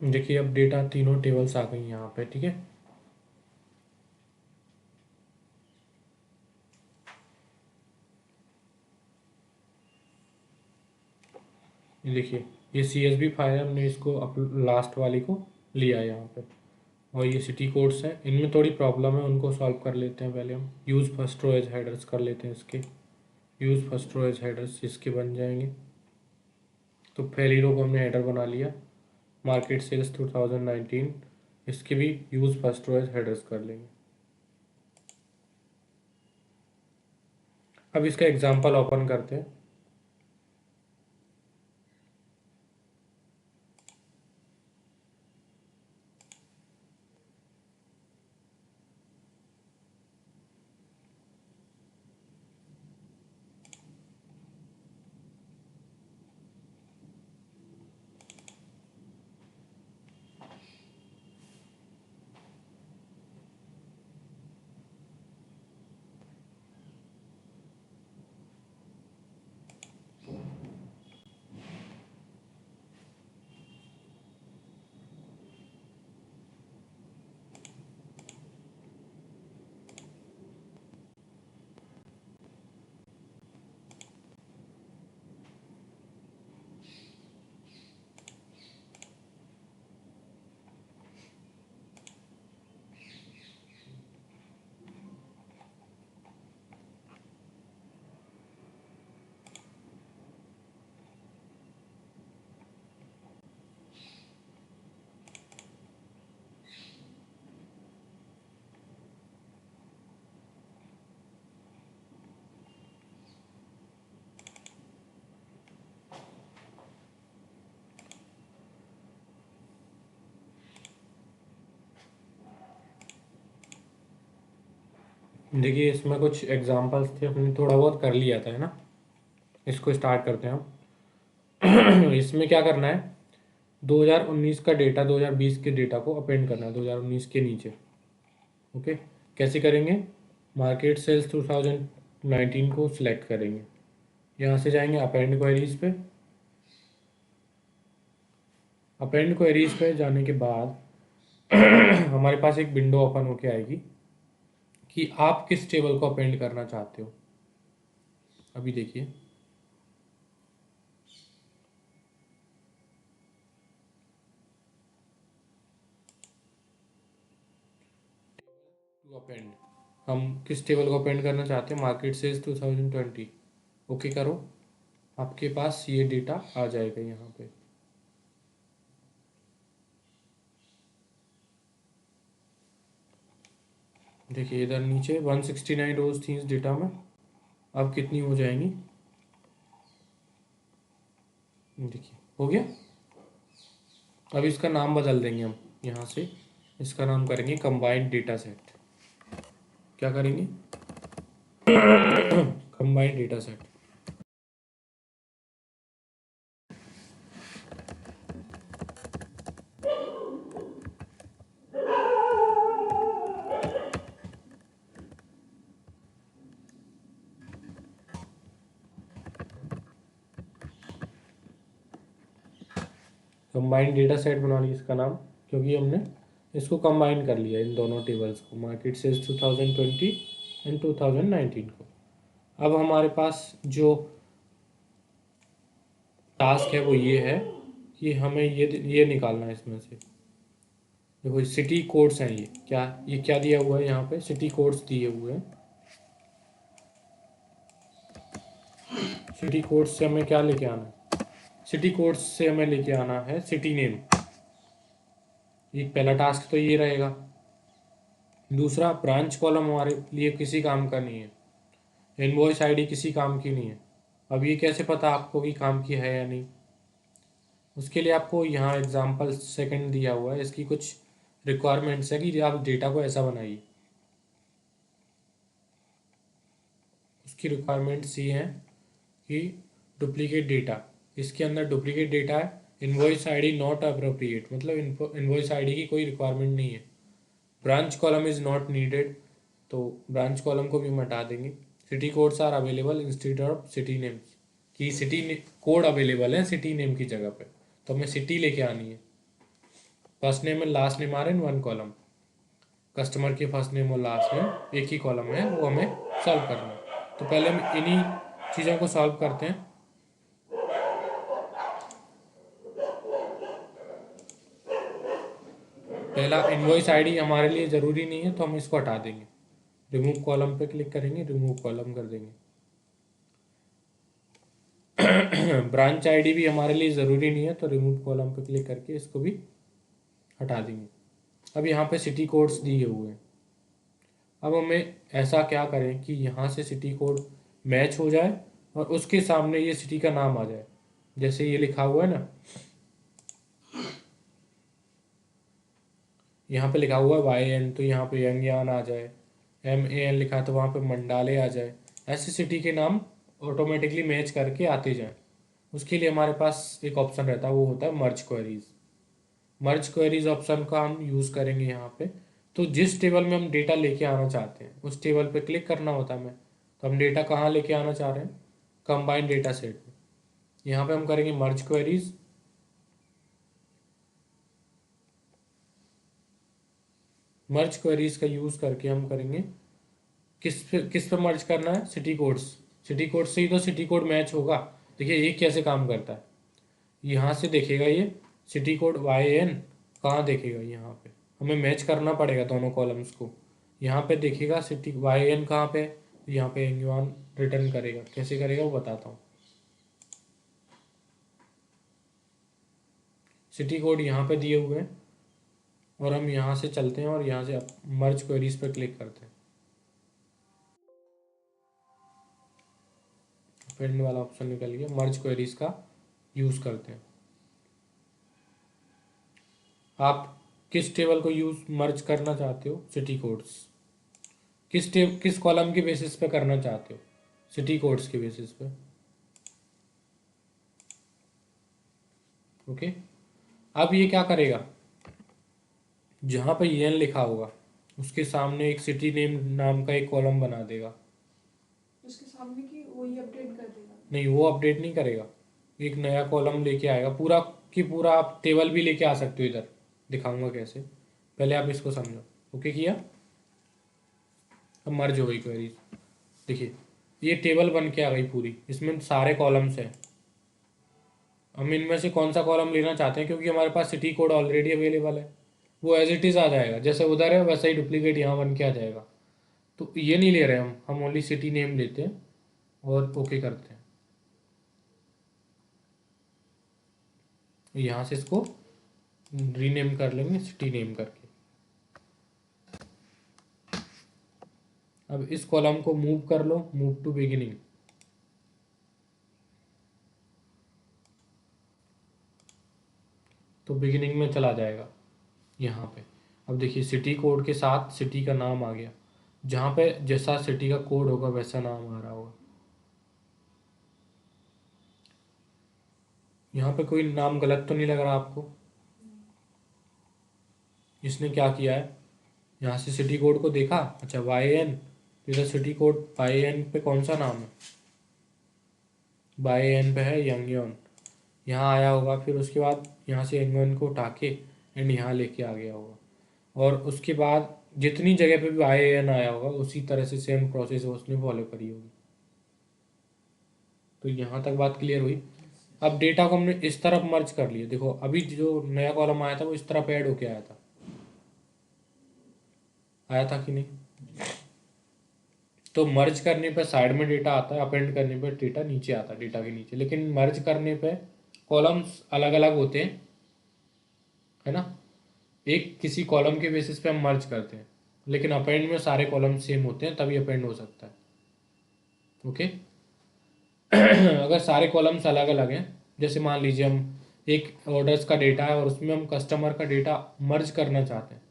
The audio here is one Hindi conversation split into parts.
देखिए अब डेटा तीनों टेबल्स आ गई यहाँ पे, ठीक है। ये देखिए ये CSV फाइल है, हमने इसको लास्ट वाली को लिया है यहाँ पे। और ये सिटी कोड्स हैं, इनमें थोड़ी प्रॉब्लम है, उनको सॉल्व कर लेते हैं पहले हम। Use first row as headers कर लेते हैं इसके। Use first row as headers इसके बन जाएंगे। तो पहली रो को हमने हेडर बना लिया, मार्केट सेल्स 2019, इसके भी use first row as headers कर लेंगे। अब इसका एग्जांपल ओपन करते हैं। देखिए इसमें कुछ एग्जांपल्स थे, हमने थोड़ा बहुत कर लिया था, है ना। इसको स्टार्ट करते हैं हम। इसमें क्या करना है, 2019 का डेटा 2020 के डेटा को अपेंड करना है 2019 के नीचे। ओके, कैसे करेंगे, मार्केट सेल्स 2019 को सिलेक्ट करेंगे, यहाँ से जाएंगे अपेंड क्वेरीज पे। अपेंड क्वेरीज पे जाने के बाद हमारे पास एक विंडो ओपन होके आएगी कि आप किस टेबल को अपेंड करना चाहते हो। अभी देखिए टू अपेंड, हम किस टेबल को अपेंड करना चाहते हैं, मार्केट सेल्स 2020। ओके करो, आपके पास ये डेटा आ जाएगा यहाँ पे। देखिए इधर नीचे 169 रोज थी इस डेटा में, अब कितनी हो जाएंगी, देखिए हो गया। अब इसका नाम बदल देंगे हम, यहाँ से इसका नाम करेंगे कंबाइंड डेटा सेट। क्या करेंगे, combined data set. Combined data set बना लिया इसका नाम, क्योंकि हमने इसको कंबाइन कर लिया इन दोनों टेबल्स को, मार्केट सेल्स 2020 एंड 2019 को। अब हमारे पास जो टास्क है वो ये है कि हमें ये निकालना है इसमें से। देखो सिटी कोड्स हैं, ये क्या दिया हुआ है यहाँ पे, सिटी कोड्स दिए हुए हैं। सिटी कोड्स से हमें क्या लेके आना है, सिटी कोड्स से हमें लेके आना है सिटी नेम। ये पहला टास्क तो ये रहेगा। दूसरा, ब्रांच कॉलम हमारे लिए किसी काम का नहीं है, इनवॉइस आईडी किसी काम की नहीं है। अब ये कैसे पता आपको कि काम की है या नहीं, उसके लिए आपको यहाँ एग्जाम्पल सेकंड दिया हुआ है, इसकी कुछ रिक्वायरमेंट्स है कि आप डेटा को ऐसा बनाइए। उसकी रिक्वायरमेंट्स ये हैं कि डुप्लीकेट डेटा, इसके अंदर डुप्लीकेट डेटा है, इनवॉइस आईडी नॉट अप्रोप्रिएट, मतलब इनवॉइस आईडी की कोई रिक्वायरमेंट नहीं है। Branch column is not needed, तो ब्रांच कॉलम को भी हम हटा देंगे। City codes are available instead of city name, की सिटी कोड अवेलेबल है सिटी नेम की जगह पे, तो हमें सिटी लेके आनी है। First name and last name are in one column. Customer की फर्स्ट नेम और लास्ट नेम एक ही कॉलम है, वो हमें सॉल्व करना है। तो पहले हम इन्हीं चीज़ों को सॉल्व करते हैं। पहला इनवॉइस आईडी हमारे लिए ज़रूरी नहीं है, तो हम इसको हटा देंगे। रिमूव कॉलम पे क्लिक करेंगे, रिमूव कॉलम कर देंगे। ब्रांच आईडी भी हमारे लिए ज़रूरी नहीं है, तो रिमूव कॉलम पे क्लिक करके इसको भी हटा देंगे। अब यहाँ पे सिटी कोड्स दिए हुए हैं। अब हमें ऐसा क्या करें कि यहाँ से सिटी कोड मैच हो जाए और उसके सामने ये सिटी का नाम आ जाए। जैसे ये लिखा हुआ है ना, यहाँ पे लिखा हुआ है YN, तो यहाँ पे यंगयान आ जाए। MAN लिखा है तो वहाँ पे मंडाले आ जाए। ऐसे सिटी के नाम ऑटोमेटिकली मैच करके आते जाएं। उसके लिए हमारे पास एक ऑप्शन रहता है, वो होता है मर्ज क्वेरीज। मर्ज क्वेरीज ऑप्शन का हम यूज़ करेंगे यहाँ पे। तो जिस टेबल में हम डेटा लेके आना चाहते हैं उस टेबल पे क्लिक करना होता है हमें। तो हम डेटा कहाँ लेके आना चाह रहे हैं, कंबाइंड डेटा सेट में। यहाँ पे हम करेंगे मर्ज क्वेरीज। मर्ज क्वेरीज का यूज़ करके हम करेंगे किस पे मर्ज करना है, सिटी कोड्स। सिटी कोड से ही तो सिटी कोड मैच होगा। देखिए ये कैसे काम करता है। यहाँ से देखेगा ये सिटी कोड YN, कहाँ देखेगा, यहाँ पे हमें मैच करना पड़ेगा दोनों कॉलम्स को। यहाँ पे देखेगा सिटी YN कहाँ पे, यहाँ पे एंगवान रिटर्न करेगा। कैसे करेगा वो बताता हूँ। सिटी कोड यहाँ पे दिए हुए हैं और हम यहाँ से चलते हैं और यहाँ से मर्ज क्वेरीज पर क्लिक करते हैं। फ्रेंड वाला ऑप्शन निकल गया, मर्ज क्वेरीज का यूज़ करते हैं। आप किस टेबल को यूज मर्ज करना चाहते हो, सिटी कोड्स। किस कॉलम के बेसिस पे करना चाहते हो, सिटी कोड्स के बेसिस पे। ओके। अब ये क्या करेगा, जहाँ पे EN लिखा होगा उसके सामने एक सिटी नेम नाम का एक कॉलम बना देगा। उसके सामने की वही अपडेट कर देगा? नहीं, वो अपडेट नहीं करेगा, एक नया कॉलम लेके आएगा। पूरा की पूरा आप टेबल भी लेके आ सकते हो इधर, दिखाऊंगा कैसे। पहले आप इसको समझो। ओके किया, अब मर्ज हो गई क्वेरी। देखिए ये टेबल बन के आ गई पूरी, इसमें सारे कॉलम्स हैं। हम इनमें से कौन सा कॉलम लेना चाहते हैं, क्योंकि हमारे पास सिटी कोड ऑलरेडी अवेलेबल है, वो एज इट इज़ आ जाएगा। जैसे उधर है वैसा ही डुप्लीकेट यहाँ बन के आ जाएगा। तो ये नहीं ले रहे हम ओनली सिटी नेम लेते हैं और ओके करते हैं। यहाँ से इसको रीनेम कर लेंगे सिटी नेम करके। अब इस कॉलम को मूव कर लो, मूव टू बिगिनिंग। तो बिगिनिंग में चला जाएगा यहाँ पे। अब देखिए सिटी कोड के साथ सिटी का नाम आ गया, जहाँ पे जैसा सिटी का कोड होगा वैसा नाम आ रहा होगा। यहाँ पे कोई नाम गलत तो नहीं लग रहा आपको। इसने क्या किया है, यहाँ से सिटी कोड को देखा, अच्छा YN, तो इधर सिटी कोड YN पे कौन सा नाम है, YN पे है यंगयोन। यहाँ आया होगा, फिर उसके बाद यहाँ से यंगयोन को उठा के एंड यहाँ लेके आ गया होगा। और उसके बाद जितनी जगह पे भी YN आया होगा उसी तरह से सेम प्रोसेस उसने फॉलो करी होगी। तो यहाँ तक बात क्लियर हुई। अब डेटा को हमने इस तरफ मर्ज कर लिया। देखो अभी जो नया कॉलम आया था वो इस तरफ ऐड होके आया था कि नहीं। तो मर्ज करने पे साइड में डेटा आता है, अपेंड करने पे डेटा नीचे आता है, डेटा के नीचे। लेकिन मर्ज करने पे कॉलम्स अलग अलग होते हैं, है ना। एक किसी कॉलम के बेसिस पे हम मर्ज करते हैं, लेकिन अपेंड में सारे कॉलम सेम होते हैं, तभी अपेंड हो सकता है। ओके। अगर सारे कॉलम्स अलग अलग हैं, जैसे मान लीजिए हम एक ऑर्डर्स का डेटा है और उसमें हम कस्टमर का डेटा मर्ज करना चाहते हैं,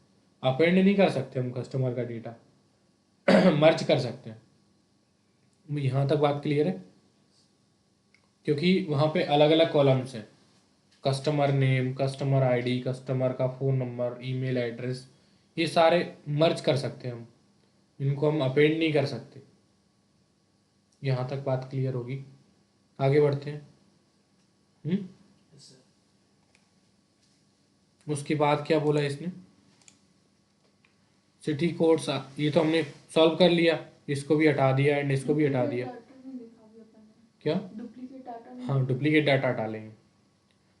अपेंड नहीं कर सकते हम कस्टमर का डेटा, मर्ज कर सकते हैं। यहाँ तक बात क्लियर है, क्योंकि वहाँ पे अलग अलग कॉलम्स हैं। Customer name, customer ID, customer का फ़ोन नंबर, ईमेल एड्रेस, ये सारे मर्ज कर सकते हैं हम, इनको हम अपेंड नहीं कर सकते। यहाँ तक बात क्लियर होगी, आगे बढ़ते हैं। उसके बाद क्या बोला इसने, सिटी कोड्स, ये तो हमने सॉल्व कर लिया, इसको भी हटा दिया एंड इसको भी हटा दिया। डाटा नहीं लिखा अभी अपन ने, क्या? डुप्लीकेट डाटा नहीं हाँ, लिखा। डुप्लीकेट डाटा हटा लेंगे।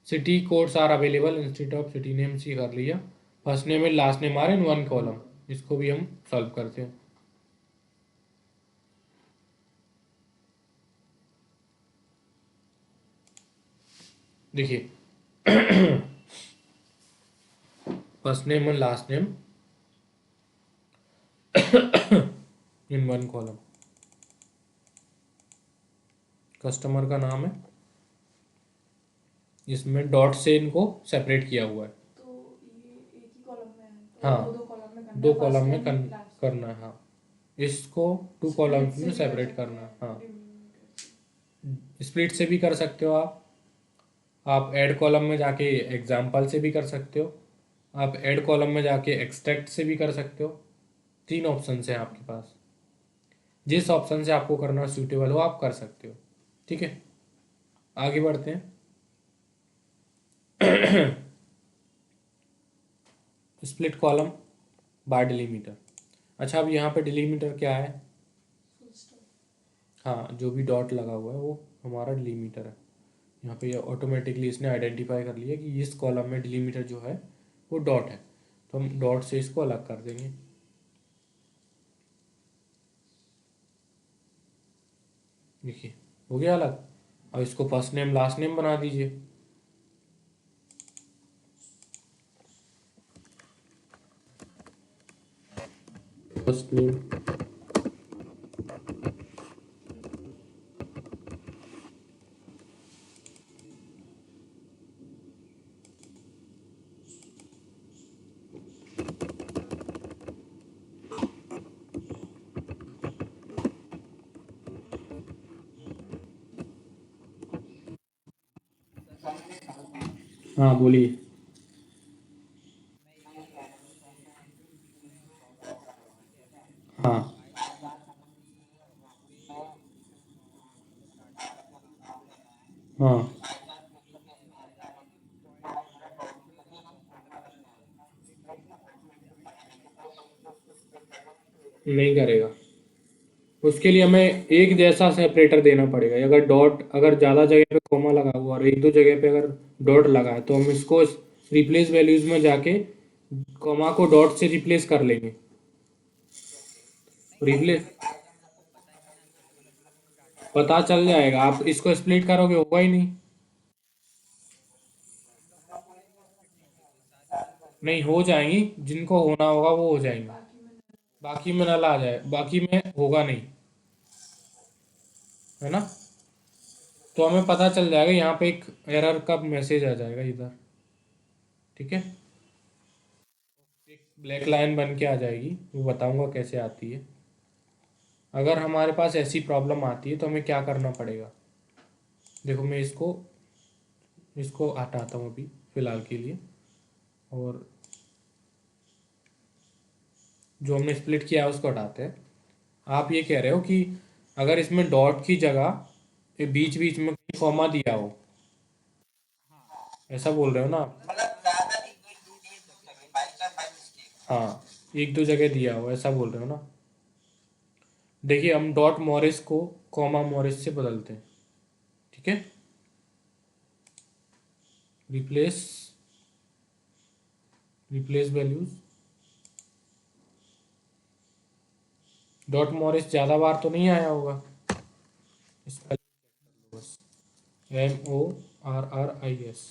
City codes are available instead of city names, ये कर लिया। First name and last name are in one column, इसको भी हम सॉल्व करते हैं। देखिए first name and last name in one column, customer का नाम है, इसमें डॉट से इनको सेपरेट किया हुआ है। तो ये एक ही कॉलम में है, तो हाँ, दो कॉलम में करना दो है, कॉलम first में name, last name। करना है। हाँ, इसको टू Split कॉलम्स से में भी कर सेपरेट सकते करना है। हैं, हाँ, delimiter से। स्प्लिट से भी कर सकते हो आप ऐड कॉलम में जाके एग्जाम्पल से भी कर सकते हो, आप ऐड कॉलम में जाके एक्सट्रैक्ट से भी कर सकते हो। 3 ऑप्शन हैं आपके पास, जिस ऑप्शन से आपको करना सूटेबल हो आप कर सकते हो। ठीक है, आगे बढ़ते हैं। Split column by delimiter. अच्छा, अब यहाँ पे डिलीमीटर क्या है? Full stop। हाँ, जो भी डॉट लगा हुआ है वो हमारा डिलीमीटर है। यहाँ पे ये ऑटोमेटिकली इसने आइडेंटिफाई कर लिया कि इस कॉलम में डिलीमीटर जो है वो डॉट है, तो हम डॉट से इसको अलग कर देंगे। देखिए हो गया अलग। अब इसको फर्स्ट नेम लास्ट नेम बना दीजिए। फर्स्ट नेम, हाँ बोलिए। हाँ, हाँ, नहीं करेगा। उसके लिए हमें एक जैसा सेपरेटर देना पड़ेगा। अगर डॉट, अगर ज़्यादा जगह पे कॉमा लगा हुआ और एक दो जगह पे अगर डॉट लगा है तो हम इसको रिप्लेस वैल्यूज में जाके कॉमा को डॉट से रिप्लेस कर लेंगे। रिप्लेस पता चल जाएगा, आप इसको स्प्लिट करोगे होगा ही नहीं। नहीं, हो जाएंगी, जिनको होना होगा वो हो जाएंगी, बाकी में ना ला जाए, बाकी में होगा नहीं, है ना। तो हमें पता चल जाएगा, यहाँ पे एक एरर का मैसेज आ जाएगा इधर। ठीक है, एक ब्लैक लाइन बन के आ जाएगी, वो बताऊंगा कैसे आती है। अगर हमारे पास ऐसी प्रॉब्लम आती है तो हमें क्या करना पड़ेगा। देखो मैं इसको इसको हटाता हूँ अभी फ़िलहाल के लिए, और जो हमने स्प्लिट किया है उसको हटाते हैं। आप ये कह रहे हो कि अगर इसमें डॉट की जगह बीच बीच में कहीं कॉमा दिया हो, ऐसा बोल रहे हो ना आप? हाँ, एक दो जगह दिया हो ऐसा बोल रहे हो ना। देखिए हम डॉट मॉरिस को कॉमा मॉरिस से बदलते हैं। ठीक है, replace replace values, dot Morris ज़्यादा बार तो नहीं आया होगा, MORRIS,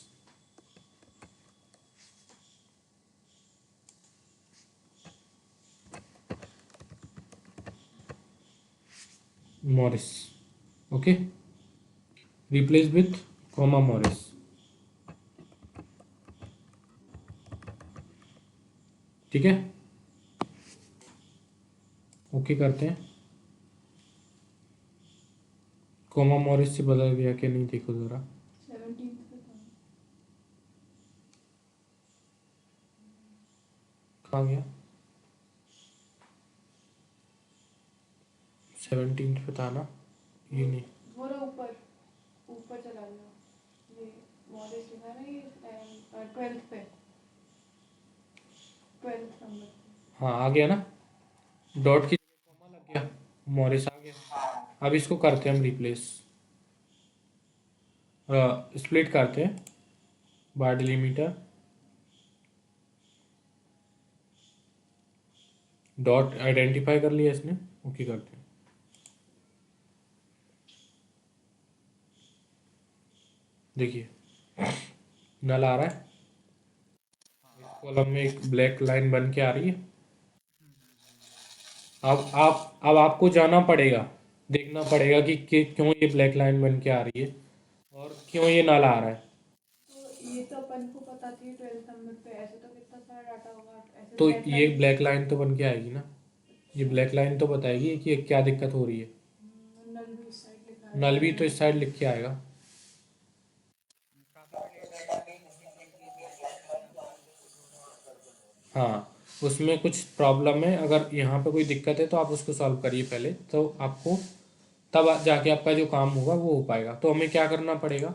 Morris. Okay, replace with comma Morris. ठीक है, ओके करते हैं। कॉमा मॉरिस से बदल गया कि नहीं देखो ज़रा। 17th पे था। कहाँ गया? 17 पे था ना, ये नहीं। वो रहा ऊपर, ऊपर चला गया। ये मॉरिस लिखा है ना, ये 12th पे। 12th number. हाँ आ गया ना, डॉट की जगह कॉमा लग गया, मॉरिस आ गया। अब इसको करते हैं हम रिप्लेस, स्प्लिट करते हैं बाय डिलीमीटर, डॉट आइडेंटिफाई कर लिया इसने, ओके करते हैं। देखिए नल आ रहा है, इस कॉलम में एक ब्लैक लाइन बन के आ रही है। अब आपको जाना पड़ेगा, देखना पड़ेगा कि क्यों ये ब्लैक लाइन बन के आ रही है और क्यों ये नल आ रहा है। तो ये तो अपन को पता थी 12th नंबर पे, ऐसे तो कितना सारा डाटा होगा, ऐसे तो ब्लैक ये लाइन। ब्लैक लाइन तो बन के आएगी ना, ये ब्लैक लाइन तो बताएगी कि क्या दिक्कत हो रही है। नल भी इस साइड लिखा है। नल भी तो इस साइड लिख के आएगा। हाँ उसमें कुछ प्रॉब्लम है, अगर यहाँ पे कोई दिक्कत है तो आप उसको सॉल्व करिए पहले, तो आपको तब जाके आपका जो काम होगा वो हो पाएगा। तो हमें क्या करना पड़ेगा,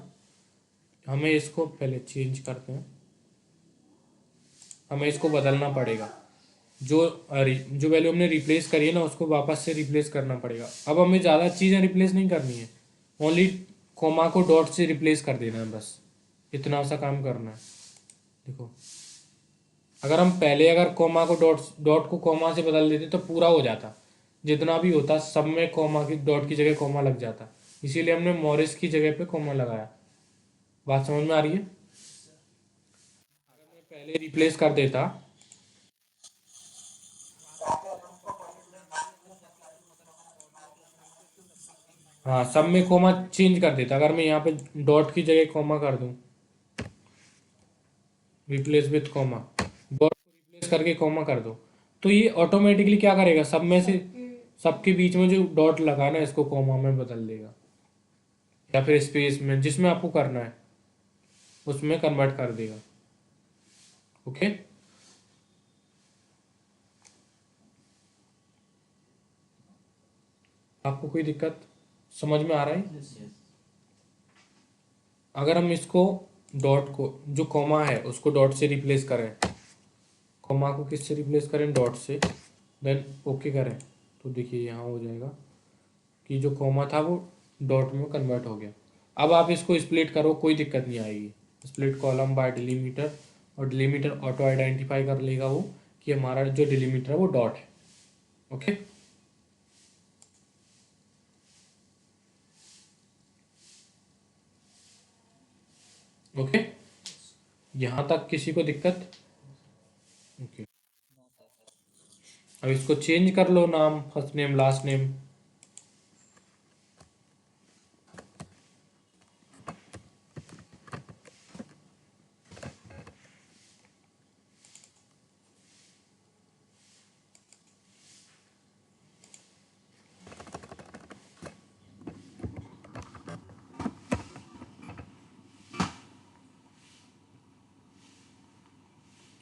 हमें इसको पहले चेंज करते हैं, हमें इसको बदलना पड़ेगा। जो वैल्यू हमने रिप्लेस करी है ना उसको वापस से रिप्लेस करना पड़ेगा। अब हमें ज़्यादा चीज़ें रिप्लेस नहीं करनी है, ओनली कोमा को डॉट से रिप्लेस कर देना है, बस इतना सा काम करना है। देखो अगर हम पहले अगर कोमा को डॉट को कोमा से बदल देते तो पूरा हो जाता, जितना भी होता सब में कोमा की डॉट की जगह कोमा लग जाता, इसीलिए हमने मॉरिस की जगह पे कोमा लगाया। बात समझ में आ रही है? अगर मैं पहले रिप्लेस कर देता, हाँ सब में कोमा चेंज कर देता, अगर मैं यहाँ पे डॉट की जगह कोमा कर दूँ, रिप्लेस विथ कोमा, डॉट को रिप्लेस करके कोमा कर दो, तो ये ऑटोमेटिकली क्या करेगा, सब में से सबके बीच में जो डॉट लगाना है इसको कोमा में बदल देगा, या फिर स्पेस में जिसमें आपको करना है उसमें कन्वर्ट कर देगा। ओके आपको कोई दिक्कत समझ में आ रहा है? अगर हम इसको डॉट को जो कॉमा है उसको डॉट से रिप्लेस करें, कॉमा को किससे रिप्लेस करें, डॉट से, देन ओके करें, तो देखिए यहाँ हो जाएगा कि जो कॉमा था वो डॉट में कन्वर्ट हो गया। अब आप इसको स्प्लिट करो, कोई दिक्कत नहीं आएगी, स्प्लिट कॉलम बाय डिलीमीटर, और डिलीमीटर ऑटो आइडेंटिफाई कर लेगा वो कि हमारा जो डिलीमीटर है वो डॉट है। ओके ओके यहाँ तक किसी को दिक्कत? ओके अब इसको चेंज कर लो, नाम first name last name.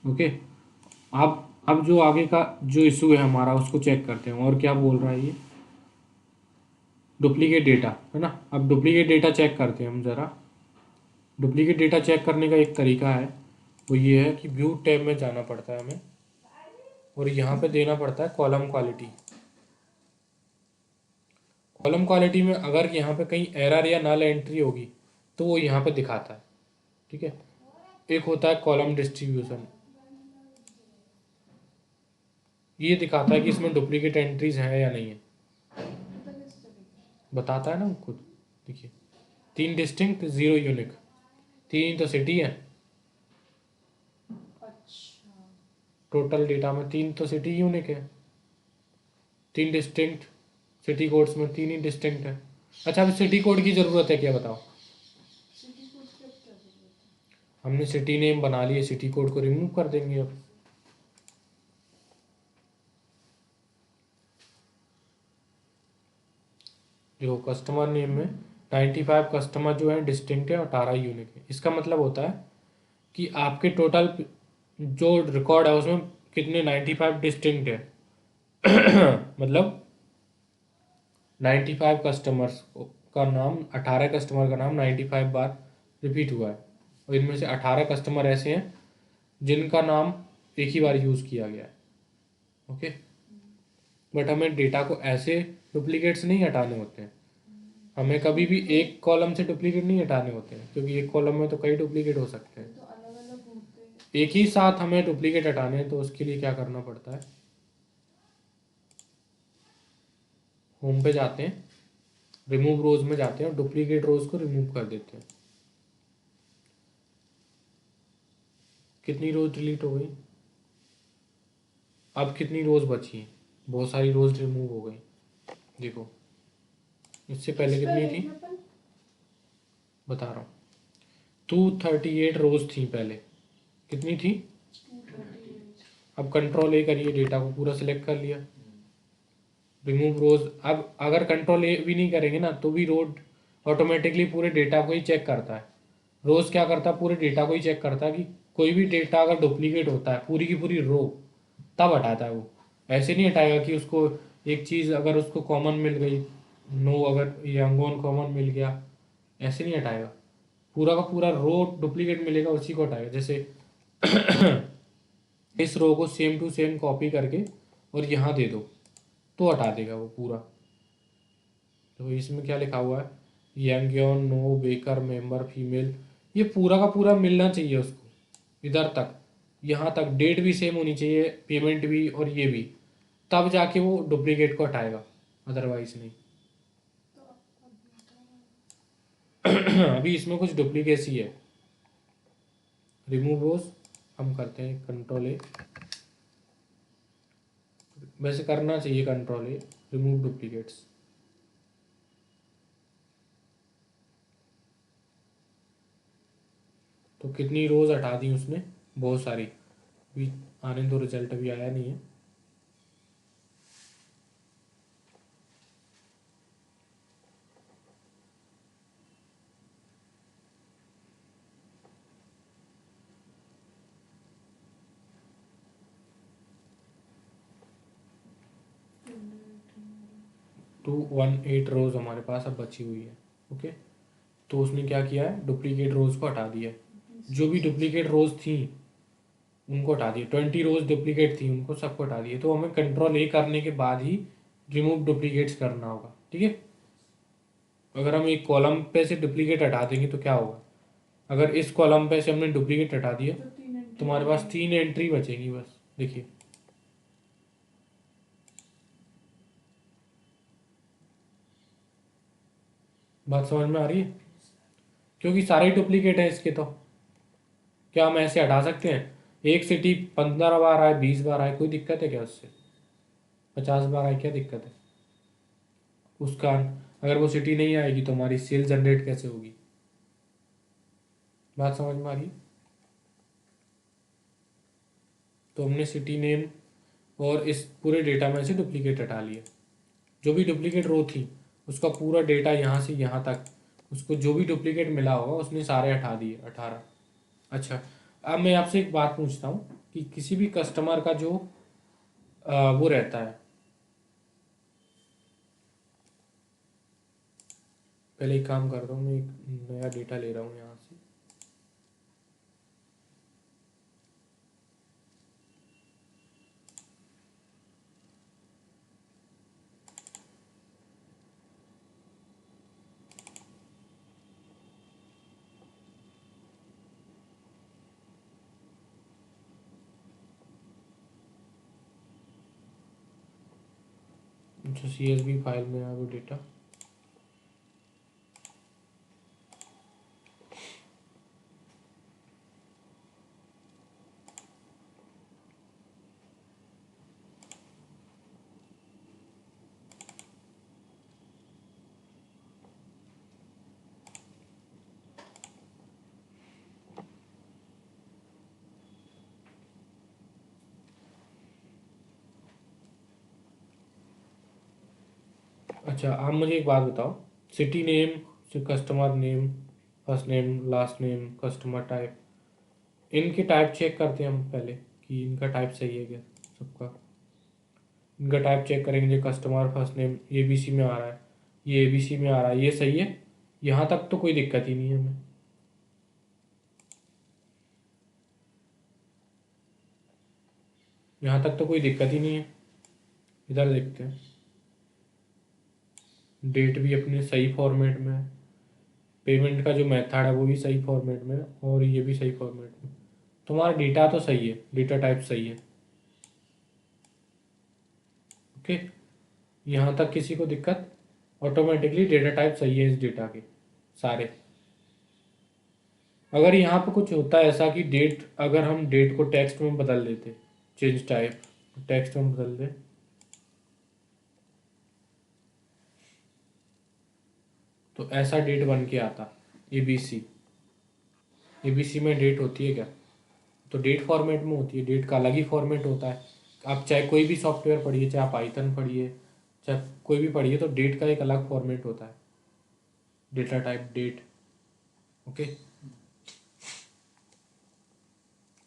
Okay अब जो आगे का जो इशू है हमारा उसको चेक करते हैं, और क्या बोल रहा है ये, डुप्लीकेट डेटा है ना। अब डुप्लीकेट डेटा चेक करते हैं हम ज़रा। डुप्लीकेट डेटा चेक करने का एक तरीका है, वो ये है कि व्यू टैब में जाना पड़ता है हमें, और यहाँ पे देना पड़ता है कॉलम क्वालिटी। कॉलम क्वालिटी में अगर यहाँ पे कहीं एरर या नल एंट्री होगी तो वो यहाँ पे दिखाता है, ठीक है। एक होता है कॉलम डिस्ट्रीब्यूशन, ये दिखाता है कि इसमें डुप्लीकेट एंट्रीज हैं या नहीं है, बताता है ना वो खुद। देखिए 3 डिस्टिंक्ट 0 यूनिक, 3 ही तो सिटी है, अच्छा टोटल डेटा में 3 तो सिटी यूनिक है, 3 डिस्टिंक्ट सिटी कोड्स में 3 ही डिस्टिंक्ट है। अच्छा अभी सिटी कोड की ज़रूरत है क्या बताओ? सिटी कोड की अब क्या जरूरत है? हमने सिटी नेम बना लिए, सिटी कोड को रिमूव कर देंगे अब। जो कस्टमर नेम में 95 कस्टमर जो है डिस्टिंक्ट है और 18 यूनिक है, इसका मतलब होता है कि आपके टोटल जो रिकॉर्ड है उसमें कितने 95 डिस्टिंक्ट है मतलब 95 कस्टमर्स का नाम, 18 कस्टमर का नाम 95 बार रिपीट हुआ है, और इनमें से 18 कस्टमर ऐसे हैं जिनका नाम एक ही बार यूज़ किया गया है। ओके, बट हमें डेटा को ऐसे डुप्लीकेट्स नहीं हटाने होते हैं। हमें कभी भी एक कॉलम से डुप्लीकेट नहीं हटाने होते हैं, क्योंकि एक कॉलम में तो कई डुप्लीकेट हो सकते हैं। तो अलग अलग होते हैं। एक ही साथ हमें डुप्लीकेट हटाने हैं, तो उसके लिए क्या करना पड़ता है, होम पे जाते हैं, रिमूव रोज में जाते हैं और डुप्लीकेट रोज को रिमूव कर देते हैं। कितनी रोज डिलीट हो गई, अब कितनी रोज बची हैं, बहुत सारी रोज रिमूव हो गई। देखो, इससे पहले कितनी थी बता रहा हूँ, 238 रोज थी पहले, कितनी थी, अब कंट्रोल ए करिए, डेटा को पूरा सिलेक्ट कर लिया, रिमूव रोज। अब अगर कंट्रोल ए भी नहीं करेंगे ना तो भी रोड ऑटोमेटिकली पूरे डेटा को ही चेक करता है। रोज क्या करता है, पूरे डेटा को ही चेक करता है कि कोई भी डेटा अगर डुप्लीकेट होता है पूरी की पूरी रो, तब हटाता है वो। ऐसे नहीं हटाएगा कि उसको एक चीज़ अगर उसको कॉमन मिल गई, नो अगर यंगोन कॉमन मिल गया, ऐसे नहीं हटाएगा। पूरा का पूरा रो डुप्लीकेट मिलेगा उसी को हटाएगा। जैसे इस रो को सेम टू सेम कॉपी करके और यहाँ दे दो तो हटा देगा वो पूरा। तो इसमें क्या लिखा हुआ है, यंगयोन नो बेकर मेंबर फीमेल, ये पूरा का पूरा मिलना चाहिए उसको इधर तक, यहाँ तक डेट भी सेम होनी चाहिए, पेमेंट भी और ये भी, तब जाके वो डुप्लीकेट को हटाएगा, अदरवाइज नहीं। अभी इसमें कुछ डुप्लीकेसी है। रिमूव रोज हम करते हैं कंट्रोल ए, वैसे करना चाहिए कंट्रोल ए, रिमूव डुप्लीकेट्स। तो कितनी रोज हटा दी उसने, बहुत सारी। अभी आने दो, रिजल्ट अभी आया नहीं है। टू 1 8 रोज हमारे पास अब बची हुई है। ओके, तो उसने क्या किया है, डुप्लीकेट रोज को हटा दिया है। जो भी डुप्लीकेट रोज थी उनको हटा दिए, 20 रोज डुप्लीकेट थी उनको सबको हटा दिए। तो हमें कंट्रोल ए करने के बाद ही रिमूव डुप्लीकेट्स करना होगा, ठीक है। अगर हम एक कॉलम पे से डुप्लीकेट हटा देंगे तो क्या होगा, अगर इस कॉलम पे से हमने डुप्लीकेट हटा दिया तो हमारे पास 3 एंट्री बचेंगी बस। देखिए, बात समझ में आ रही है, क्योंकि सारे डुप्लीकेट है इसके। तो क्या हम ऐसे हटा सकते हैं, एक सिटी 15 बार आए 20 बार आए, कोई दिक्कत है क्या उससे, 50 बार आए क्या दिक्कत है उसका। अगर वो सिटी नहीं आएगी तो हमारी सेल जनरेट कैसे होगी, बात समझ में आ रही है। तो हमने सिटी नेम और इस पूरे डेटा में से डुप्लीकेट हटा लिया। जो भी डुप्लीकेट रो थी उसका पूरा डेटा यहाँ से यहाँ तक, उसको जो भी डुप्लीकेट मिला होगा उसने सारे हटा दिए, 18। अच्छा, अब मैं आपसे एक बात पूछता हूँ कि किसी भी कस्टमर का जो वो रहता है, पहले एक काम करता हूँ, मैं एक नया डेटा ले रहा हूँ यहाँ से। अच्छा, CSV फाइल में आ वो डेटा। अच्छा, आप मुझे एक बात बताओ, city name, customer name, first name, last name, customer type, इनके टाइप चेक करते हैं हम पहले कि इनका टाइप सही है क्या सबका। इनका टाइप चेक करेंगे, कस्टमर फर्स्ट नेम ABC में आ रहा है, ये ABC में आ रहा है, ये सही है, यहाँ तक तो कोई दिक्कत ही नहीं है हमें। यहाँ तक तो कोई दिक्कत ही नहीं है। इधर देखते हैं, डेट भी अपने सही फॉर्मेट में है, पेमेंट का जो मेथड है वो भी सही फॉर्मेट में है, और ये भी सही फॉर्मेट में। तुम्हारा डेटा तो सही है, डेटा टाइप सही है। ओके, यहाँ तक किसी को दिक्कत? ऑटोमेटिकली डेटा टाइप सही है इस डेटा के सारे। अगर यहाँ पे कुछ होता है ऐसा कि डेट, अगर हम डेट को टेक्स्ट में बदल देते, चेंज टाइप टेक्स्ट में बदल दे, तो ऐसा डेट बन के आता ABC। ABC में डेट होती है क्या? तो डेट फॉर्मेट में होती है, डेट का अलग ही फॉर्मेट होता है। आप चाहे कोई भी सॉफ्टवेयर पढ़िए, चाहे आप पाइथन पढ़िए, चाहे कोई भी पढ़िए, तो डेट का एक अलग फॉर्मेट होता है, डेटा टाइप डेट। ओके,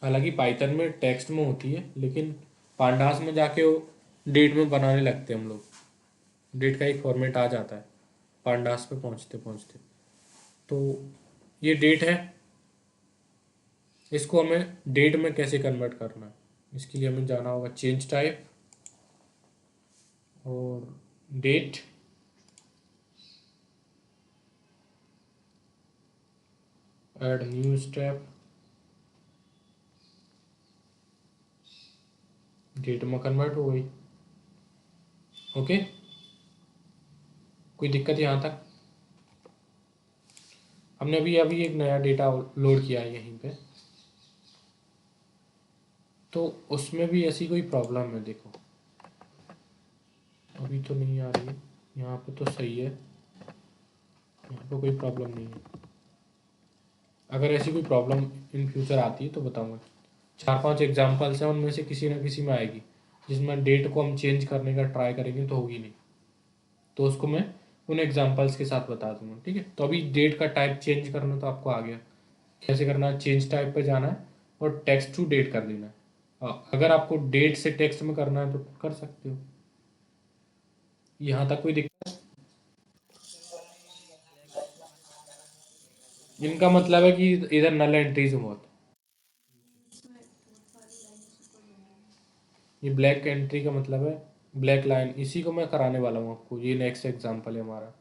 हालांकि पाइथन में टेक्स्ट में होती है, लेकिन पांडास में जाके वो डेट में बनाने लगते हैं हम लोग। डेट का एक फॉर्मेट आ जाता है पांडास पे पहुंचते पहुंचते। तो ये डेट है, इसको हमें डेट में कैसे कन्वर्ट करना है, इसके लिए हमें जाना होगा चेंज टाइप और date, add new step, date में कन्वर्ट हो गई। ओके, कोई दिक्कत यहाँ तक? हमने अभी अभी एक नया डेटा लोड किया है यहीं पे, तो उसमें भी ऐसी कोई प्रॉब्लम है? देखो अभी तो नहीं आ रही है, यहाँ पे तो सही है, यहाँ पे कोई प्रॉब्लम नहीं है। अगर ऐसी कोई प्रॉब्लम इन फ्यूचर आती है तो बताऊंगा। 4-5 एग्जांपल्स हैं, उनमें से किसी ना किसी में आएगी जिसमें डेट को हम चेंज करने का ट्राई करेंगे तो होगी नहीं, तो उसको मैं उन एग्जांपल्स के साथ बता दूंगा। ठीक है, तो अभी डेट का टाइप चेंज करना तो आपको आ गया कैसे करना है। चेंज टाइप पे जाना है और टेक्स्ट टू डेट कर देना है। अगर आपको डेट से टेक्स्ट में करना है तो कर सकते हो। यहाँ तक कोई दिक्कत? इनका मतलब है कि इधर नल एंट्रीज है बहुत। ये ब्लैक एंट्री का मतलब है ब्लैक लाइन, इसी को मैं कराने वाला हूँ आपको। ये नेक्स्ट एग्जांपल है हमारा,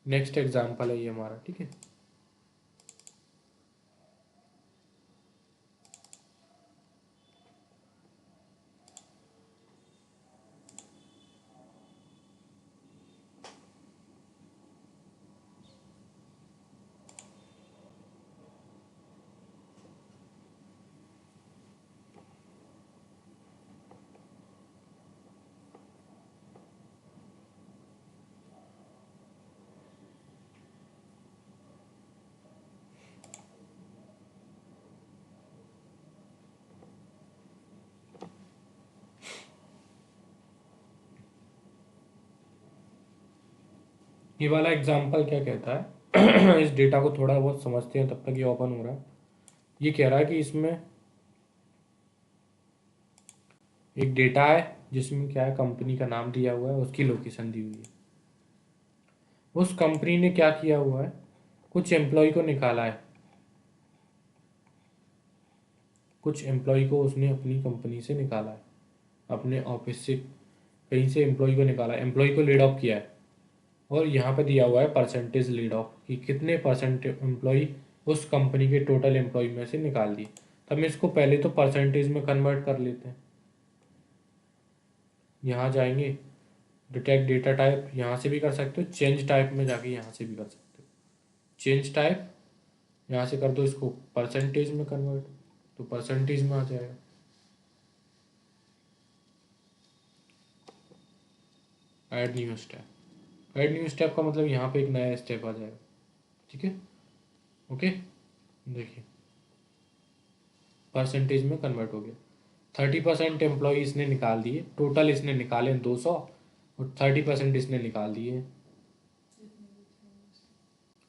नेक्स्ट एग्जांपल है ये हमारा। ठीक है, ये वाला एग्जांपल क्या कहता है इस डेटा को थोड़ा बहुत समझते हैं तब तक ये ओपन हो रहा है। ये कह रहा है कि इसमें एक डेटा है जिसमें क्या है, कंपनी का नाम दिया हुआ है, उसकी लोकेशन दी हुई है। उस कंपनी ने क्या किया हुआ है, कुछ एम्प्लॉय को निकाला है, कुछ एम्प्लॉय को उसने अपनी कंपनी से निकाला है, अपने ऑफिस से कहीं से एम्प्लॉय को निकाला है, एम्प्लॉय को लेड ऑफ किया है। और यहाँ पे दिया हुआ है परसेंटेज लेड ऑफ, कि कितने परसेंट एम्प्लॉय उस कंपनी के टोटल एम्प्लॉय में से निकाल दिए। तो हम इसको पहले तो परसेंटेज में कन्वर्ट कर लेते हैं। यहाँ जाएंगे, डिटेक्ट डेटा टाइप यहाँ से भी कर सकते हो, चेंज टाइप में जाके यहाँ से भी कर सकते हो। चेंज टाइप यहाँ से कर दो इसको परसेंटेज में कन्वर्ट, तो परसेंटेज में आ जाएगा। Add new step, add new step का मतलब यहाँ पे एक नया स्टेप आ जाएगा। ठीक है, ओके, देखिए परसेंटेज में कन्वर्ट हो गया। 30% एम्प्लॉय इसने निकाल दिए, टोटल इसने निकाले 200, और 30% इसने निकाल दिए।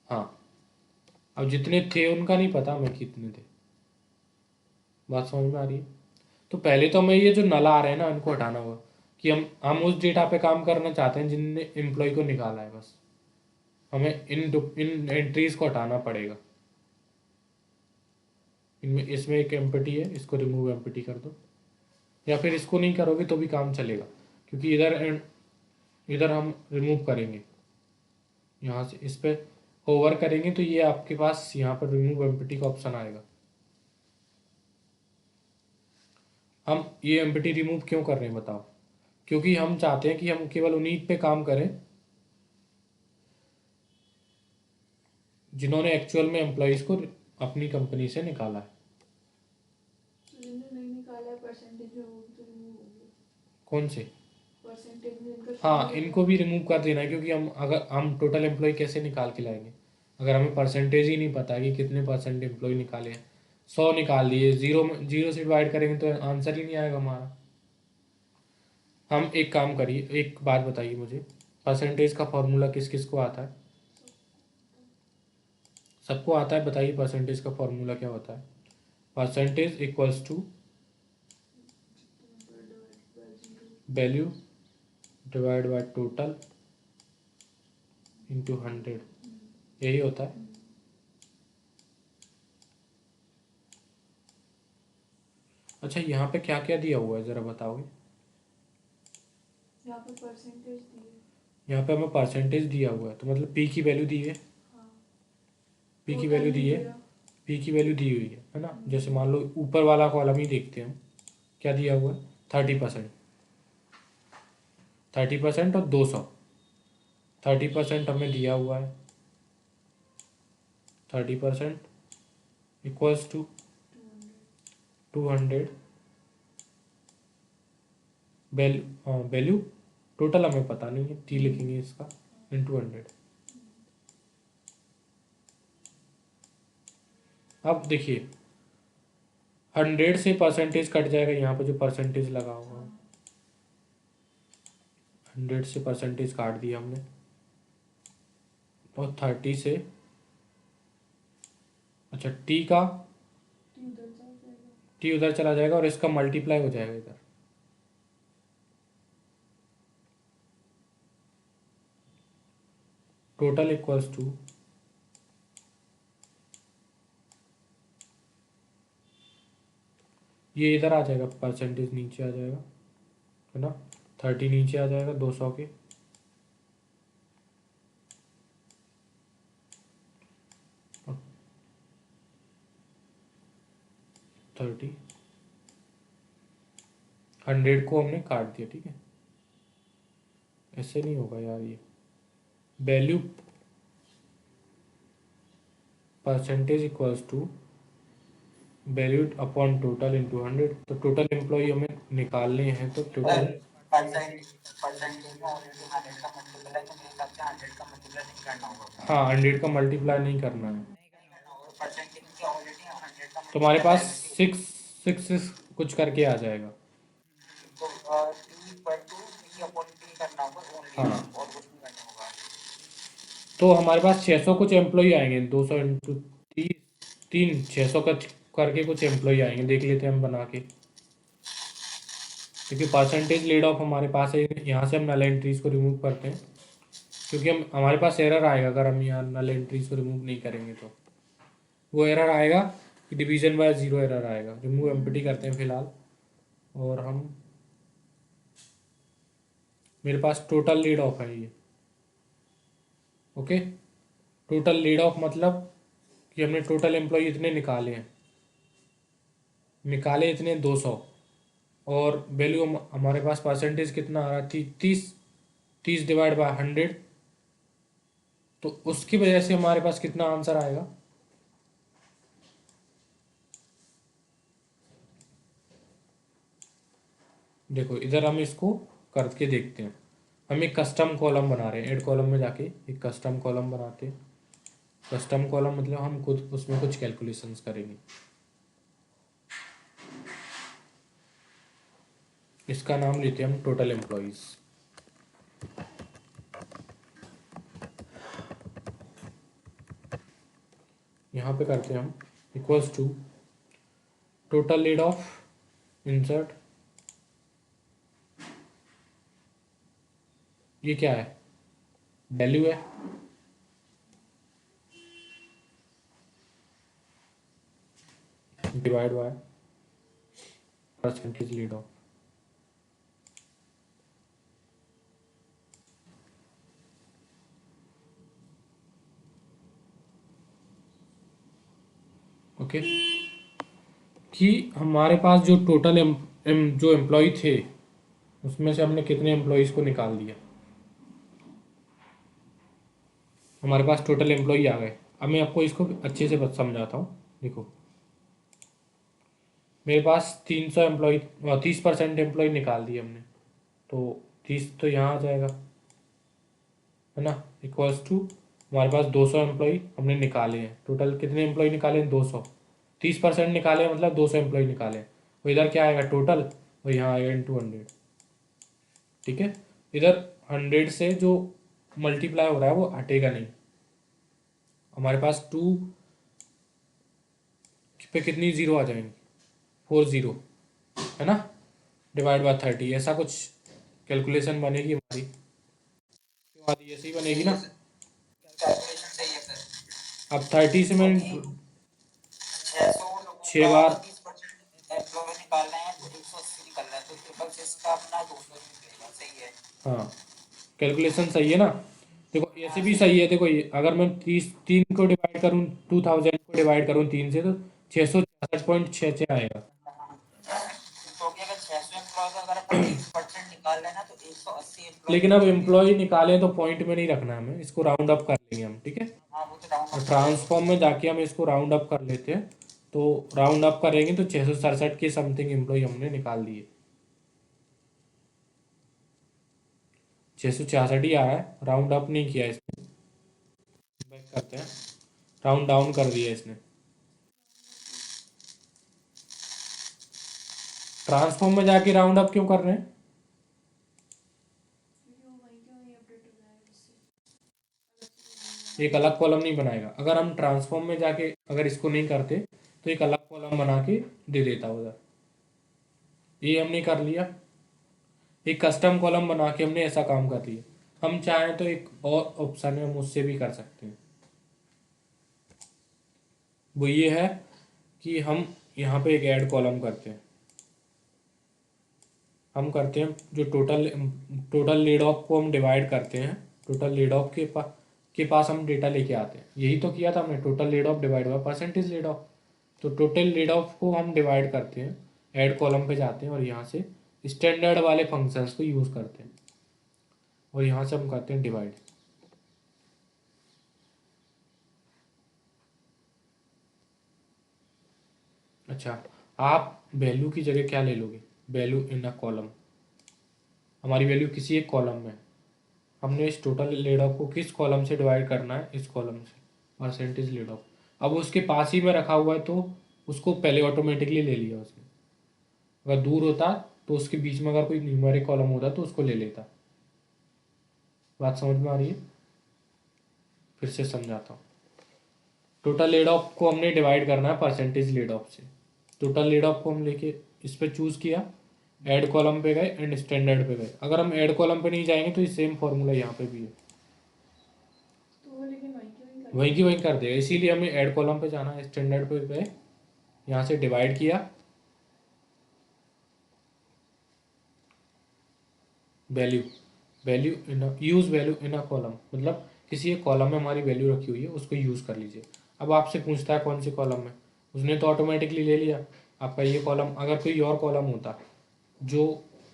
हाँ, अब जितने थे उनका नहीं पता हमें कितने थे। बात समझ में आ रही है? तो पहले तो हमें ये जो नल आ रहे हैं ना इनको हटाना होगा, कि हम उस डेटा पे काम करना चाहते हैं जिनने एम्प्लॉय को निकाला है। बस हमें इन एंट्रीज को हटाना पड़ेगा। इनमें इसमें एक एम्प्टी है, इसको रिमूव एम्प्टी कर दो, या फिर इसको नहीं करोगे तो भी काम चलेगा, क्योंकि इधर हम रिमूव करेंगे, यहाँ से इस पर होवर करेंगे तो ये आपके पास यहाँ पर रिमूव एम्प्टी का ऑप्शन आएगा। हम ये एम्प्टी रिमूव क्यों कर रहे हैं बताओ? क्योंकि हम चाहते हैं कि हम केवल उन्हीं पे काम करें जिन्होंने एक्चुअल में एम्प्लॉयज़ को अपनी कंपनी से निकाला है। जिन्होंने नहीं निकाला है परसेंटेज में, वो भी तो रिमूव होंगे। कौन से? परसेंटेज में इनका हाँ, शामिल इनको भी रिमूव कर देना है, क्योंकि हम टोटल एम्प्लॉय कैसे निकाल के लाएंगे अगर हमें परसेंटेज ही नहीं पता कि कितने परसेंट एम्प्लॉय निकाले हैं। 100 निकाल दिए, जीरो से डिवाइड करेंगे तो आंसर ही नहीं आएगा हमारा। हम एक काम करिए, एक बात बताइए मुझे, परसेंटेज का फॉर्मूला किस किस को आता है? सबको आता है, बताइए परसेंटेज का फॉर्मूला क्या होता है? Percentage equals to value divide by total into 100, यही होता है। अच्छा, यहाँ पे क्या क्या दिया हुआ है ज़रा बताओगे? यहाँ पे परसेंटेज दी है। यहाँ पे हमें परसेंटेज दिया हुआ है, तो मतलब पी की वैल्यू दी है, हाँ, पी की टोटल वैल्यू दी नहीं है, दिया। पी की वैल्यू दी हुई है ना। जैसे मान लो ऊपर वाला कॉलम ही देखते हैं हम, क्या दिया हुआ है? 30%, 30% और 200। 30% हमें दिया हुआ है, 30% इक्वल्स टू 200 वैल्यू टोटल हमें पता नहीं है, टी लिखेंगे इसका इंटू 100। अब देखिए 100 से परसेंटेज कट जाएगा, यहाँ पे जो परसेंटेज लगा हुआ है 100 से परसेंटेज काट दिया हमने, और 30 से, अच्छा टी का टी उधर चला जाएगा। टी उधर चला जाएगा और इसका मल्टीप्लाई हो जाएगा इधर। टोटल इक्वल्स टू ये इधर आ जाएगा, परसेंटेज नीचे आ जाएगा है ना, 30 नीचे आ जाएगा 200 के, और 30, 100 को हमने काट दिया, ठीक है। ऐसे नहीं होगा यार, ये value percentage equals to value upon total into 100। तो टोटल एम्प्लॉय हमें निकालने हैं, तो टोटल हाँ 100 का मल्टीप्लाई नहीं करना है। तुम्हारे पास 6 कुछ करके आ जाएगा। हाँ, तो हमारे पास 600 कुछ एम्प्लॉय आएंगे, 200 इंटू 3, 600 का करके कुछ एम्प्लॉय आएंगे, देख लेते हैं हम बना के, क्योंकि परसेंटेज लेड ऑफ हमारे पास है। यहाँ से हम नल एंट्रीज को रिमूव करते हैं, क्योंकि हमारे पास एरर आएगा अगर हम यहाँ नल एंट्रीज को रिमूव नहीं करेंगे, तो वो एरर आएगा कि डिवीजन बाय जीरो एरर आएगा। रिमूव एम्प्टी करते हैं फिलहाल, और हम मेरे पास टोटल लीड ऑफ है ये, ओके। टोटल लीड ऑफ मतलब कि हमने टोटल एम्प्लॉय इतने निकाले हैं, निकाले इतने 200, और वैल्यू हमारे पास परसेंटेज कितना आ रहा थी 30, 30 डिवाइड बाय 100, तो उसकी वजह से हमारे पास कितना आंसर आएगा? देखो इधर हम इसको करके देखते हैं। हम एक कस्टम कॉलम बना रहे हैं, ऐड कॉलम में जाके एक कस्टम कॉलम बनाते हैं। कस्टम कॉलम मतलब हम खुद उसमें कुछ कैलकुलेशंस करेंगे। इसका नाम लेते हैं हम टोटल एम्प्लॉयज। यहाँ पे करते हैं हम equals to total lead of, insert, ये क्या है? वैल्यू है, divide by percentage led of. Okay, कि हमारे पास जो टोटल जो एम्प्लॉय थे उसमें से हमने कितने एम्प्लॉयज़ को निकाल दिया। हमारे पास टोटल एम्प्लॉय आ गए। अब मैं आपको इसको अच्छे से समझाता हूँ। देखो, मेरे पास 300 एम्प्लॉय, 30% एम्प्लॉय निकाल दिए हमने, तो 30 तो यहाँ आ जाएगा, है ना, इक्वल्स टू हमारे पास 200 एम्प्लॉय हमने निकाले हैं। टोटल कितने एम्प्लॉय निकाले हैं? 200। 30% निकाले हैं, मतलब 200 एम्प्लॉय निकाले हैं। तो इधर क्या आएगा टोटल, और यहाँ आएगा इंटू 100। ठीक है, इधर 100 से जो मल्टीप्लाई हो रहा है वो हटेगा नहीं। हमारे पास 2 पे कितनी जीरो आ जाएंगी? 4 जीरो, है ना, डिवाइड बाय 30, ऐसा कुछ कैलकुलेशन बनेगी हमारी। हमारी ऐसे ही बनेगी ना। कैलकुलेशन सही है सर। अब 30 से मैं 6 बार एम्प्लॉय निकाल रहे हैं तो 180 निकल रहा है, तो ट्रिपल सिक्स का अपना 200 निकलेगा। सही है, हाँ, कैलकुलेशन सही है ना। देखो ऐसे भी सही है। देखो ये अगर मैं 3 को डिवाइड करूँ, 2000 को डिवाइड करूँ 3 से, तो 666.66 आएगा। क्योंकि अगर 600 एम्प्लॉय का अगर अपन 30% निकाल लेना तो 180 एम्प्लॉय लेकिन अब एम्प्लॉय निकाले तो पॉइंट में नहीं रखना है हमें, इसको राउंड अप कर लेंगे हम। ठीक है, हाँ वो तो राउंड और ऑफ ट्रांसफॉर्म में जाके हम इसको राउंड अप कर लेते हैं। तो राउंड अप करेंगे तो 667 के समथिंग एम्प्लॉय हमने निकाल दिए। 666 ही आया है, राउंड अप नहीं किया इसने। बैक करते हैं, राउंड डाउन कर दिया इसने। ट्रांसफॉर्म में जाके राउंड अप क्यों कर रहे हैं? क्योंकि वो वहीं के वहीं अपडेट हो जाएगा, इससे एक अलग कॉलम नहीं बनाएगा। अगर हम ट्रांसफॉर्म में जाके अगर इसको नहीं करते तो एक अलग कॉलम बना के दे देता उधर। ये हमने कर लिया, एक कस्टम कॉलम बना के हमने ऐसा काम कर लिया। हम चाहें तो एक और ऑप्शन है, हम उससे भी कर सकते हैं। वो ये है कि हम यहाँ पे एक ऐड कॉलम करते हैं। हम करते हैं जो टोटल लीड ऑफ को हम डिवाइड करते हैं। टोटल लीड ऑफ के पास हम डेटा लेके आते हैं। यही तो किया था हमने, total lead of divide by percentage lead of. तो टोटल लीड ऑफ को हम डिवाइड करते हैं, ऐड कॉलम पे जाते हैं और यहाँ से स्टैंडर्ड वाले फंक्शंस को यूज़ करते हैं, और यहाँ से हम करते हैं डिवाइड। अच्छा, आप वैल्यू की जगह क्या ले लोगे? Value in a column. हमारी वैल्यू किसी एक कॉलम में है। हमने इस टोटल लेड ऑफ को किस कॉलम से डिवाइड करना है? इस कॉलम से, परसेंटेज लेड ऑफ। अब उसके पास ही में रखा हुआ है तो उसको पहले ऑटोमेटिकली ले लिया उसने। अगर दूर होता तो उसके बीच में अगर कोई न्यूमेरिक कॉलम होता तो उसको ले लेता। बात समझ में आ रही है? फिर से समझाता हूँ। टोटल लेड ऑफ को हमने डिवाइड करना है परसेंटेज लेड ऑफ से। टोटल लेड ऑफ को हम लेके इस पर चूज़ किया, ऐड कॉलम पे गए एंड स्टैंडर्ड पे गए। अगर हम ऐड कॉलम पे नहीं जाएंगे तो ये सेम फॉर्मूला यहाँ पे भी है, तो वो लेकिन वहीं के वहीं वहीं की वहीं कर देगा। इसीलिए हमें ऐड कॉलम पे जाना है, स्टैंडर्ड पे गए, यहाँ से डिवाइड किया, value value in use value in a column, मतलब किसी एक कॉलम में हमारी वैल्यू रखी हुई है, उसको यूज़ कर लीजिए। अब आपसे पूछता है कौन सी कॉलम में, उसने तो ऑटोमेटिकली ले लिया आपका ये कॉलम। अगर कोई और कॉलम होता जो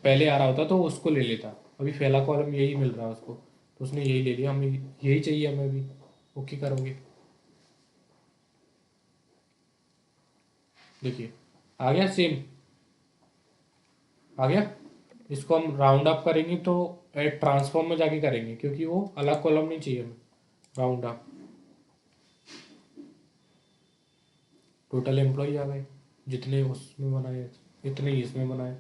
पहले आ रहा होता तो उसको ले लेता। अभी पहला कॉलम यही मिल रहा है उसको, तो उसने यही ले लिया। हमें यही चाहिए, हमें भी। ओके करोगे? देखिए आ गया, सेम आ गया। इसको हम राउंड अप करेंगे तो ट्रांसफॉर्म में जाके करेंगे, क्योंकि वो अलग कॉलम नहीं चाहिए हमें। राउंड अप, टोटल एम्प्लॉय आ गए, जितने उसमें बनाए इतने ही इसमें बनाए।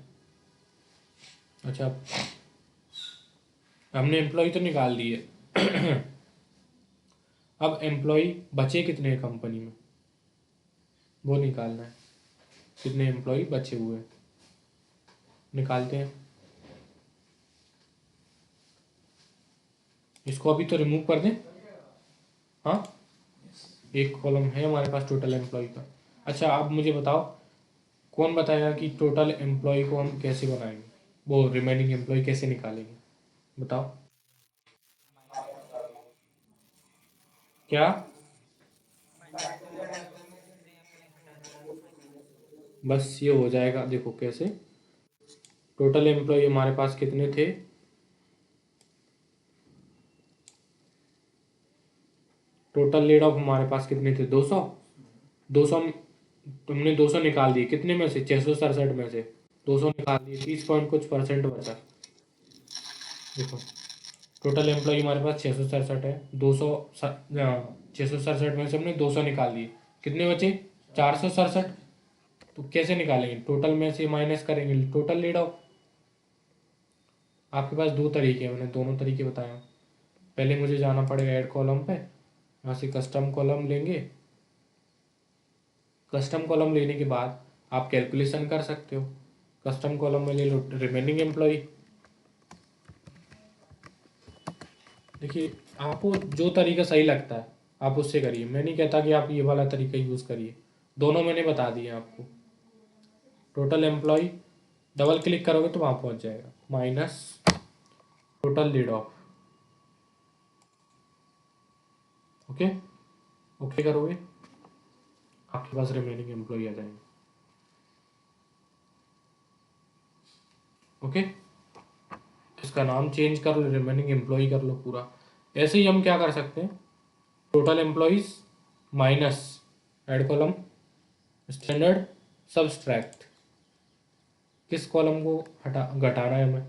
अच्छा, हमने एम्प्लॉय तो निकाल दिए। अब एम्प्लॉय बचे कितने कंपनी में वो निकालना है। कितने एम्प्लॉय बचे हुए हैं निकालते हैं। इसको अभी तो रिमूव कर दें। हाँ, एक कॉलम है हमारे पास टोटल एम्प्लॉय का। अच्छा, आप मुझे बताओ, कौन बताएगा कि टोटल एम्प्लॉय को हम कैसे बनाएंगे, वो रिमेनिंग एम्प्लॉय कैसे निकालेंगे, बताओ। क्या? बस ये हो जाएगा, देखो कैसे। टोटल एम्प्लॉय हमारे पास कितने थे? टोटल लेड ऑफ हमारे पास कितने थे? 200। 200 हमने 200 निकाल दिए, कितने में से? 667 में से 200 निकाल दिए, 30 पॉइंट कुछ परसेंट बचा। देखो, टोटल एम्प्लॉय हमारे पास 667 है, 200 667 में से हमने 200 निकाल दिए, कितने बचे? 467। तो कैसे निकालेंगे? टोटल में से माइनस करेंगे टोटल लेड ऑफ। आपके पास दो तरीके हैं, मैंने दोनों तरीके बताए हैं। पहले मुझे जाना पड़ेगा ऐड कॉलम पे, यहाँ से कस्टम कॉलम लेंगे। कस्टम कॉलम लेने के बाद आप कैलकुलेशन कर सकते हो। कस्टम कॉलम में ले लो रिमेनिंग एम्प्लॉय। देखिए, आपको जो तरीका सही लगता है आप उससे करिए, मैं नहीं कहता कि आप ये वाला तरीका यूज़ करिए, दोनों मैंने बता दिए आपको। टोटल एम्प्लॉय डबल क्लिक करोगे तो वहाँ पहुँच जाएगा, minus total lead of. Okay, okay करोगे आपके पास रिमेनिंग एम्प्लॉय आ जाएंगे। ओके, इसका नाम चेंज कर लो, रिमेनिंग एम्प्लॉय कर लो पूरा। ऐसे ही हम क्या कर सकते हैं, total employees minus add column standard subtract. किस कॉलम को घटाना है हमें,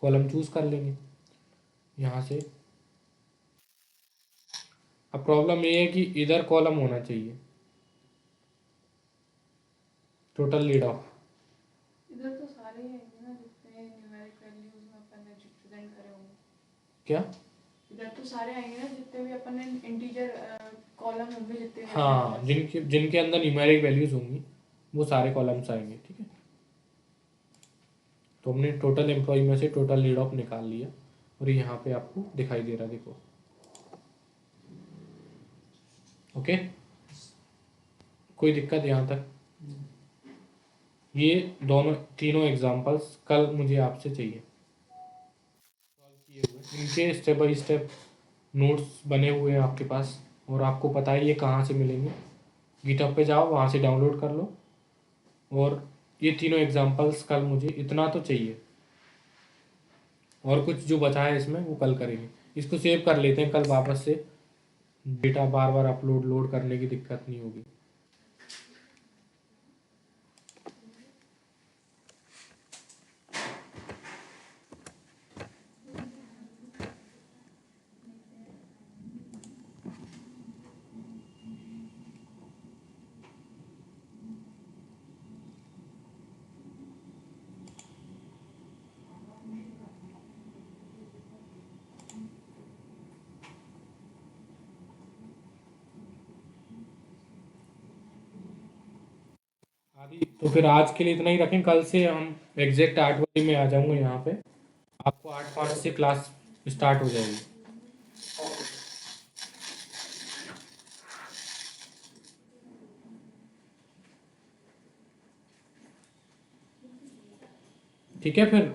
कॉलम चूज कर लेंगे यहाँ से। अब प्रॉब्लम ये है कि इधर कॉलम होना चाहिए टोटल लीड ऑफ। इधर तो सारे ही आएंगे ना जितने न्यूमेरिक वैल्यूज में अपन ने रिप्रेजेंट करे होंगे। क्या? इधर तो सारे आएंगे ना जितने भी अपन ने इंटीजर कॉलम होंगे जितने भी हाँ, अपने पास। जिनके जिनके अंदर न्यूमेरिक वैल्यूज होंगी वो सारे कॉलम्स आएंगे, ठीक है। तो हमने टोटल एम्प्लॉय में से टोटल लीड ऑफ निकाल लिया और यहाँ पे आपको दिखाई दे रहा है, देखो। ओके, कोई दिक्कत यहाँ तक? ये दोनों तीनों एग्जांपल्स कल मुझे आपसे चाहिए, इनके स्टेप बाय स्टेप नोट्स बने हुए हैं आपके पास, और आपको पता है ये कहाँ से मिलेंगे। गिटहब पे जाओ, वहाँ से डाउनलोड कर लो, और ये तीनों एग्जांपल्स कल मुझे इतना तो चाहिए, और कुछ जो बचा है इसमें वो कल करेंगे। इसको सेव कर लेते हैं, कल वापस से डेटा बार बार अपलोड लोड करने की दिक्कत नहीं होगी। आदि तो फिर आज के लिए इतना ही रखें, कल से हम एग्जैक्ट 8 बजे में आ जाऊंगा यहाँ पे, आपको 8:05 से क्लास स्टार्ट हो जाएगी। ठीक है, फिर